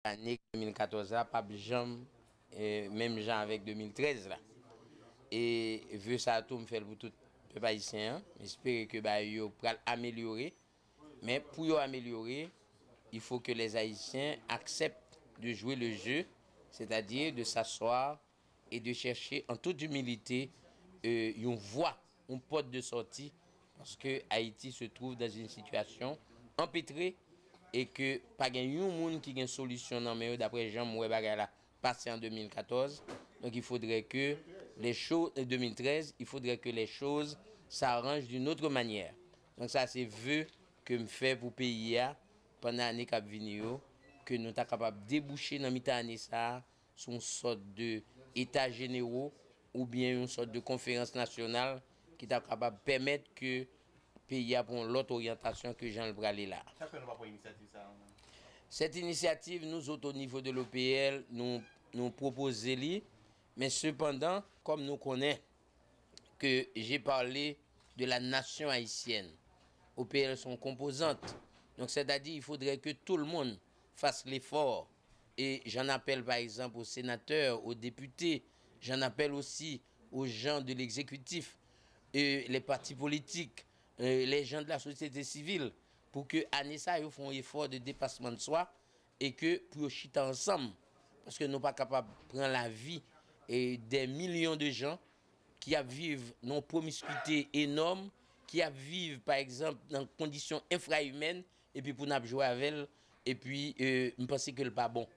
L'année 2014 là, pas jamais, même gens avec 2013 là. Et vu ça tout me fait pour tout peuple haïtien, j'espère que bah yo pral améliorer. Mais pour yo améliorer, il faut que les Haïtiens acceptent de jouer le jeu, c'est-à-dire de s'asseoir et de chercher en toute humilité une voie, une porte de sortie, parce que Haïti se trouve dans une situation empêtrée et que pas de monde qui a une solution dans mais d'après Jean Moué Bagala passé en 2014. Donc il faudrait que les choses 2013, il faudrait que les choses s'arrangent d'une autre manière. Donc ça c'est vœu que me fait pour pays pendant l'année qui vient que nous sommes capables de déboucher dans l'année ça sur une sorte de état généraux ou bien une sorte de conférence nationale qui est capable de permettre que pays a pour l'autre orientation que Jean le Bralé là. Cette initiative, nous autres au niveau de l'OPL, nous proposons, mais cependant, comme nous connaissons que j'ai parlé de la nation haïtienne, OPL sont composantes. Donc c'est-à-dire qu'il faudrait que tout le monde fasse l'effort. Et j'en appelle par exemple aux sénateurs, aux députés, j'en appelle aussi aux gens de l'exécutif, les partis politiques, les gens de la société civile, pour que Anessa ils font un effort de dépassement de soi et que pour chiter ensemble, parce que nous ne sommes pas capables de prendre la vie et des millions de gens qui vivent dans une promiscuité énorme, qui vivent par exemple dans des conditions infrahumaines, et puis pour nous jouer avec elle, et puis je pense que ce n'est pas bon.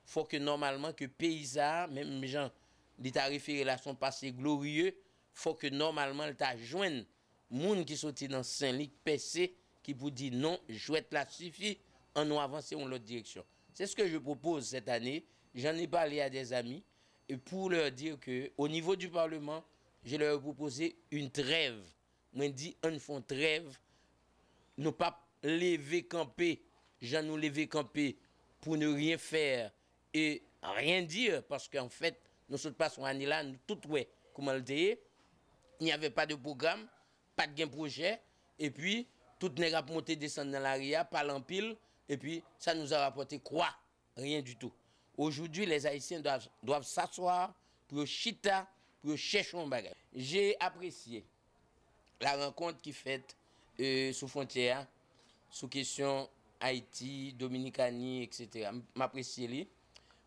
Il faut que normalement que paysans, même les gens, l'État référé à son passé glorieux, il faut que normalement l'État joigne gens qui sont dans Saint-Luc, PC, qui vous dit non, jouette là suffit, en nous avancer dans l'autre direction. C'est ce que je propose cette année. J'en ai parlé à des amis, et pour leur dire qu'au niveau du Parlement, je leur ai proposé une trêve. Moi, je dis, on fait une trêve, nous pas lever camper, j'en nous lever camper pour ne rien faire et rien dire, parce qu'en fait, nous sommes pas sur année là, nous tout ouais, comment le dire, il n'y avait pas de programme, pas de projet, et puis, tout n'est pas monté, descendre dans l'arrière, pas l'empile, et puis, ça nous a rapporté quoi? Rien du tout. Aujourd'hui, les Haïtiens doivent s'asseoir pour chita, pour chercher un bagage. J'ai apprécié la rencontre qui faite sous frontière, sous question Haïti, Dominicanie, etc. M'apprécier.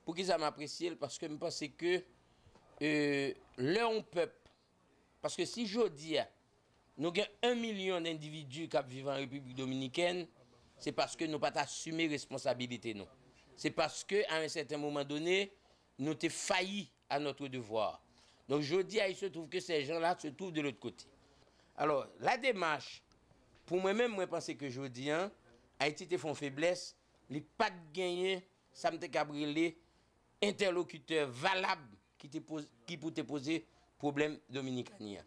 Pour qui ça m'apprécie? Parce que je pense que leur peuple, parce que si je dis, nous avons 1 million d'individus qui vivent en République dominicaine, c'est parce que nous n'avons pas assumé responsabilité. C'est parce qu'à un certain moment donné, nous avons failli à notre devoir. Donc je dis, il se trouve que ces gens-là se trouvent de l'autre côté. Alors, la démarche, pour moi-même, je pense que je dis, Haïti te font faiblesse, les pas de gagner, ça me te interlocuteur valable qui peut te poser problème dominicain.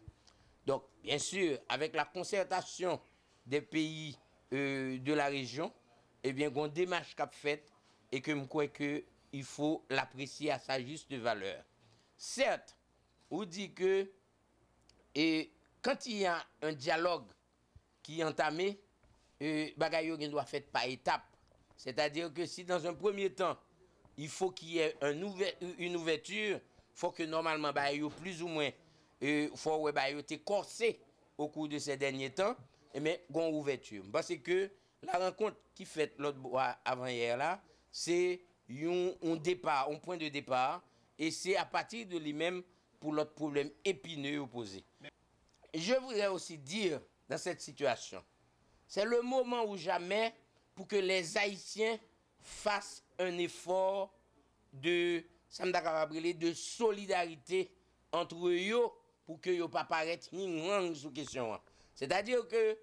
Donc, bien sûr, avec la concertation des pays de la région, eh bien, on démarche qu'a faite et que je crois qu'il faut l'apprécier à sa juste valeur. Certes, on dit que quand il y a un dialogue qui est entamé, bagayo doit être fait par étapes. C'est-à-dire que si dans un premier temps, il faut qu'il y ait une ouverture, il faut que normalement, plus ou moins, faut que été corsé au cours de ces derniers temps, mais une ouverture. Parce que la rencontre qui fait l'autre avant-hier là, c'est un départ, un point de départ, et c'est à partir de lui-même pour l'autre problème épineux opposé. Je voudrais aussi dire dans cette situation, c'est le moment ou jamais pour que les Haïtiens fassent un effort de solidarité entre eux pour que yo pas paraître ni sous question. C'est-à-dire que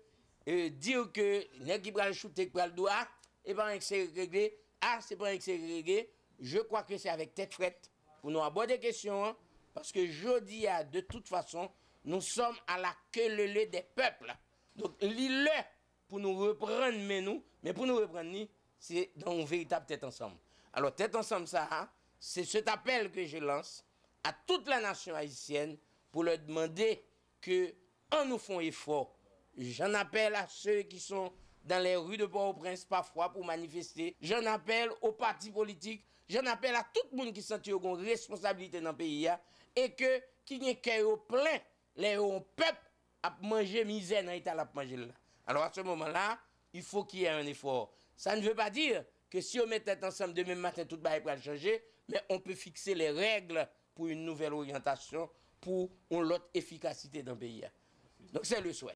dire que les qui pral shooter pral doigt et pas c'est réglé, c'est pas c'est réglé, je crois que c'est avec tête frette pour nous aborder des questions parce que je dis de toute façon nous sommes à la queue leu des peuples. Donc l'île pour nous reprendre mais pour nous reprendre c'est dans une véritable tête ensemble. Alors tête ensemble ça, c'est cet appel que je lance à toute la nation haïtienne pour leur demander que en nous font effort. J'en appelle à ceux qui sont dans les rues de Port-au-Prince parfois pour manifester. J'en appelle aux partis politiques, j'en appelle à tout le monde qui sent qu'il y a une responsabilité dans le pays et que qui n'y ait plein, les peuple à manger misère dans l'état à manger là. Alors à ce moment-là, il faut qu'il y ait un effort. Ça ne veut pas dire que si on met tête ensemble demain matin, tout va changer, mais on peut fixer les règles pour une nouvelle orientation, pour une autre efficacité dans le pays. Donc c'est le souhait.